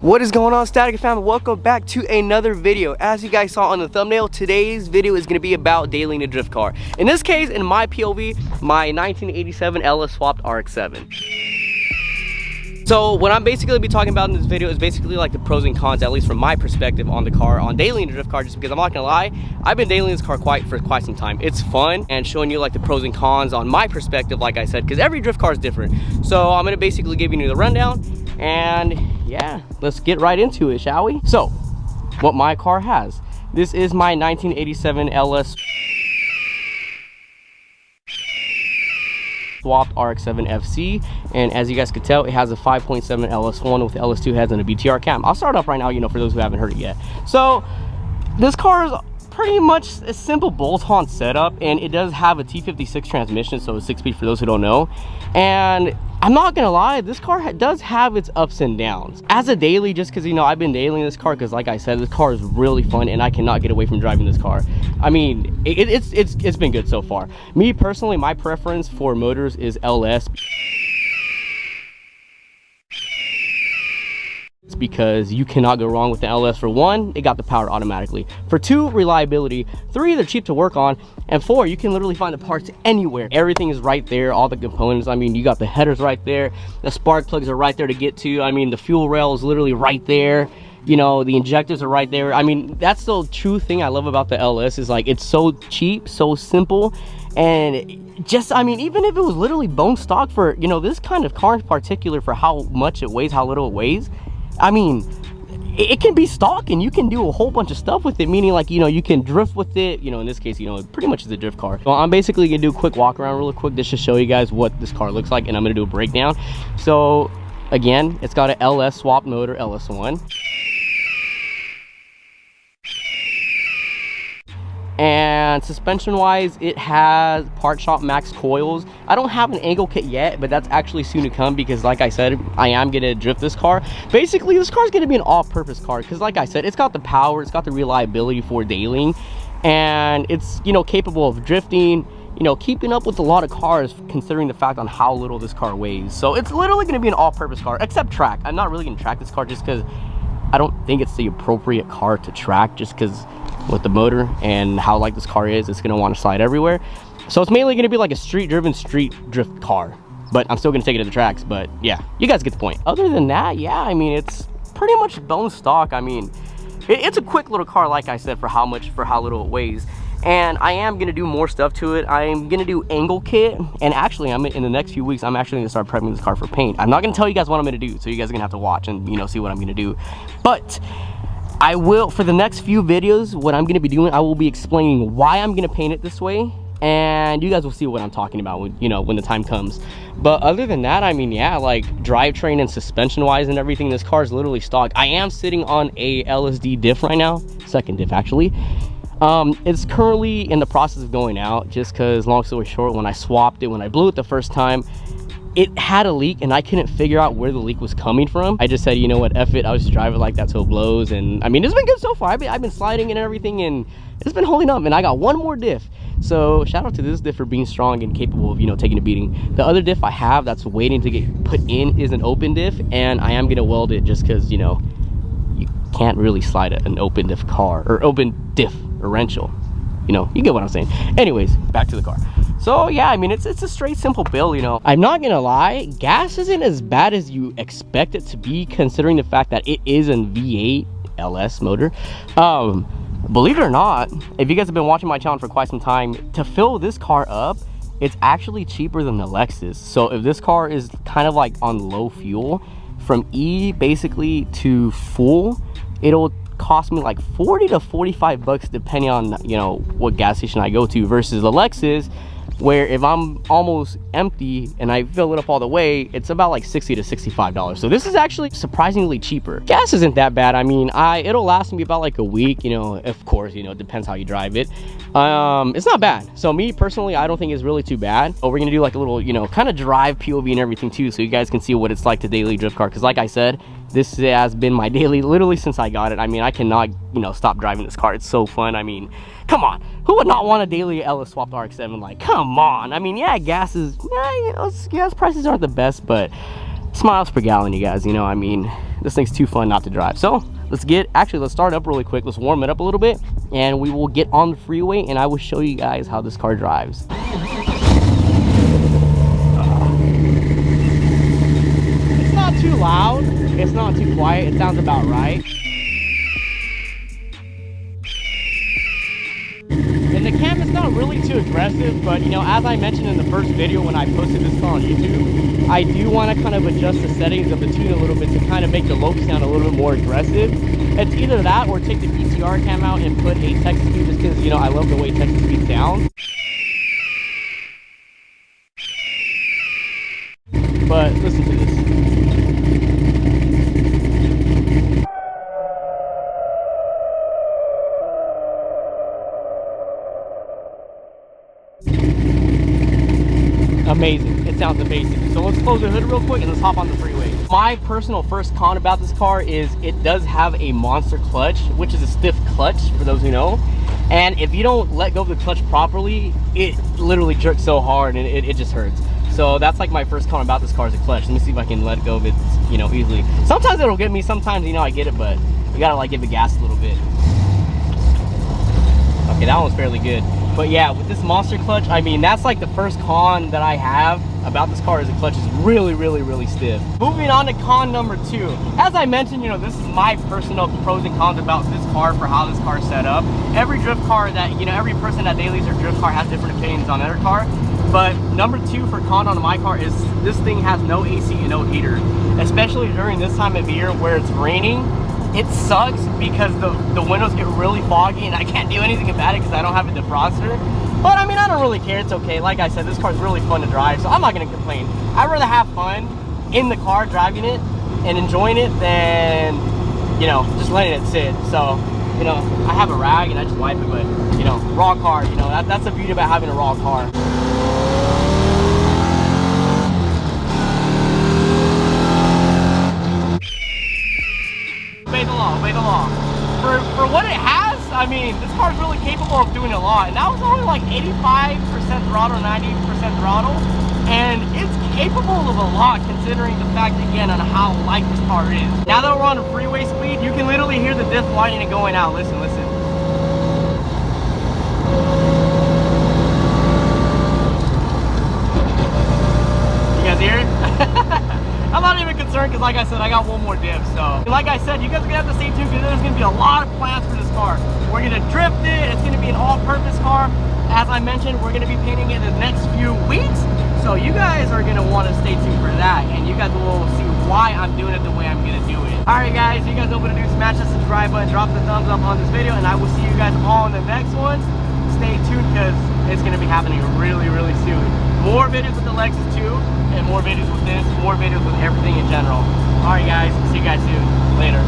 What is going on, Static family? Welcome back to another video. As you guys saw on the thumbnail, today's video is going to be about dailying a drift car. In this case, in my POV, my 1987 LS swapped RX7. So what I'm basically be talking about in this video is basically like the pros and cons, at least from my perspective, on the car, on dailying a drift car, just because I'm not gonna lie, I've been dailying this car for quite some time. It's fun and showing you like the pros and cons on my perspective, like I said, because every drift car is different. So I'm gonna basically give you the rundown, and yeah, let's get right into it, shall we? So what my car has, this is my 1987 LS swapped RX7 FC, and as you guys could tell, it has a 5.7 LS1 with LS2 heads and a BTR cam. I'll start off right now, for those who haven't heard it yet. So this car is pretty much a simple bolt-on setup, and it does have a T56 transmission, so a 6-speed for those who don't know. And I'm not gonna lie, this car does have its ups and downs. As a daily, just because I've been dailying this car, because like I said, this car is really fun and I cannot get away from driving this car. I mean, it's been good so far. Me personally, my preference for motors is LS, because you cannot go wrong with the LS. For one, it got the power automatically. For two, reliability. Three, they're cheap to work on. And four, you can literally find the parts anywhere. Everything is right there, all the components. I mean, you got the headers right there, the spark plugs are right there to get to. I mean, the fuel rail is literally right there. The injectors are right there. I mean, that's the true thing I love about the LS, is like, it's so cheap, so simple, and just, I mean, even if it was literally bone stock for, this kind of car in particular, for how much it weighs, how little it weighs, I mean, it can be stock and you can do a whole bunch of stuff with it, meaning like, you can drift with it, in this case, it pretty much is a drift car. So I'm basically gonna do a quick walk around real quick just to show you guys what this car looks like, and I'm gonna do a breakdown. So again, it's got an LS swapped motor, LS1. And suspension wise, it has part shop max coils. I don't have an angle kit yet, but that's actually soon to come, because like I said, I am gonna drift this car. Basically, this car is gonna be an all-purpose car, because like I said, it's got the power, it's got the reliability for dailying, and it's capable of drifting, keeping up with a lot of cars, considering the fact on how little this car weighs. So it's literally gonna be an all-purpose car, except track. I'm not really gonna track this car just because I don't think it's the appropriate car to track, just because with the motor and how light this car is, it's going to want to slide everywhere. So it's mainly going to be like a street drift car, but I'm still going to take it to the tracks. But yeah, you guys get the point. Other than that, yeah, I mean, it's pretty much bone stock. I mean, it's a quick little car, like I said, for how little it weighs. And I am going to do more stuff to it. I'm going to do angle kit, and actually in the next few weeks, I'm actually going to start prepping this car for paint. I'm not going to tell you guys what I'm going to do, so you guys are going to have to watch and see what I'm going to do. But I will, for the next few videos, what I'm going to be doing, I will be explaining why I'm going to paint it this way, and you guys will see what I'm talking about when when the time comes. But other than that, I mean, yeah, like drivetrain and suspension wise and everything, this car is literally stock. I am sitting on a LSD diff right now, second diff actually. It's currently in the process of going out, just because, long story short, when I swapped it, when I blew it the first time, it had a leak and I couldn't figure out where the leak was coming from. I just said, you know what, F it, I'll just drive it like that till it blows. And I mean, it's been good so far. I've been sliding and everything, and it's been holding up, and I got one more diff. So shout out to this diff for being strong and capable of taking a beating. The other diff I have that's waiting to get put in is an open diff, and I am gonna weld it just because you can't really slide an open diff car, or open diff wrenchel. You get what I'm saying. Anyways, back to the car. So yeah, I mean, it's a straight simple build. I'm not gonna lie, gas isn't as bad as you expect it to be, considering the fact that it is a V8 LS motor. Believe it or not, if you guys have been watching my channel for quite some time, to fill this car up, it's actually cheaper than the Lexus. So if this car is kind of like on low fuel, from E basically to full, it'll cost me like 40 to 45 bucks depending on what gas station I go to, versus the Lexus, where if I'm almost empty and I fill it up all the way, it's about like $60 to $65. So this is actually surprisingly cheaper. Gas isn't that bad. I mean, it'll last me about like a week, of course, it depends how you drive it. It's not bad. So me personally, I don't think it's really too bad. But we're gonna do like a little, kind of drive POV and everything too, so you guys can see what it's like to daily drift car. Because like I said, this has been my daily literally since I got it. I mean, I cannot stop driving this car. It's so fun. I mean, come on, who would not want a daily LS swapped RX7? Like, come on. I mean, yeah, gas prices aren't the best, but miles per gallon, you guys. You know, I mean, this thing's too fun not to drive. So let's start up really quick. Let's warm it up a little bit, and we will get on the freeway, and I will show you guys how this car drives. It's not too loud, it's not too quiet, it sounds about right. And the cam is not really too aggressive, but you know, as I mentioned in the first video when I posted this car on YouTube, I do want to kind of adjust the settings of the tune a little bit to kind of make the low sound a little bit more aggressive. It's either that or take the PCR cam out and put a Texas speed, just because, you know, I love the way Texas speed sounds. But listen to this. Amazing. It sounds amazing. So let's close the hood real quick and let's hop on the freeway. My personal first con about this car is it does have a monster clutch, which is a stiff clutch for those who know. And if you don't let go of the clutch properly, it literally jerks so hard and it just hurts. So that's like my first con about this car is the clutch. Let me see if I can let go of it, you know, easily. Sometimes it'll get me, sometimes, you know, I get it, but you gotta like give the gas a little bit. Okay, that one's fairly good. But yeah, with this monster clutch, I mean, that's like the first con that I have about this car is the clutch is really, really, really stiff. Moving on to con number 2. As I mentioned, you know, this is my personal pros and cons about this car for how this car is set up. Every drift car that, you know, every person that dailies their drift car has different opinions on their car. But number 2 for con on my car is this thing has no AC and no heater. Especially during this time of year where it's raining. It sucks because the windows get really foggy and I can't do anything about it because I don't have a defroster. But I mean, I don't really care, it's okay. Like I said, this car's really fun to drive, so I'm not gonna complain. I'd rather have fun in the car driving it and enjoying it than, you know, just letting it sit. So, you know, I have a rag and I just wipe it, but, you know, raw car, you know, that's the beauty about having a raw car. Obey the law. For what it has, I mean, this car is really capable of doing a lot. And that was only like 85% throttle, 90% throttle. And it's capable of a lot considering the fact, again, on how light this car is. Now that we're on a freeway speed, you can literally hear the diff lighting and going out. Listen, listen. You guys hear it? I'm not even concerned because, like I said, I got one more diff. So, like I said, you guys are gonna have to stay tuned because there's gonna be a lot of plans for this car. We're gonna drift it. It's gonna be an all-purpose car. As I mentioned, we're gonna be painting it in the next few weeks. So you guys are gonna want to stay tuned for that, and you guys will see why I'm doing it the way I'm gonna do it. All right, guys, you guys know what to do. Smash that subscribe button, drop the thumbs up on this video, and I will see you guys all in the next one. Stay tuned because it's gonna be happening really, really soon. More videos with the Lexus 2, and more videos with this, more videos with everything in general. Alright guys, see you guys soon. Later.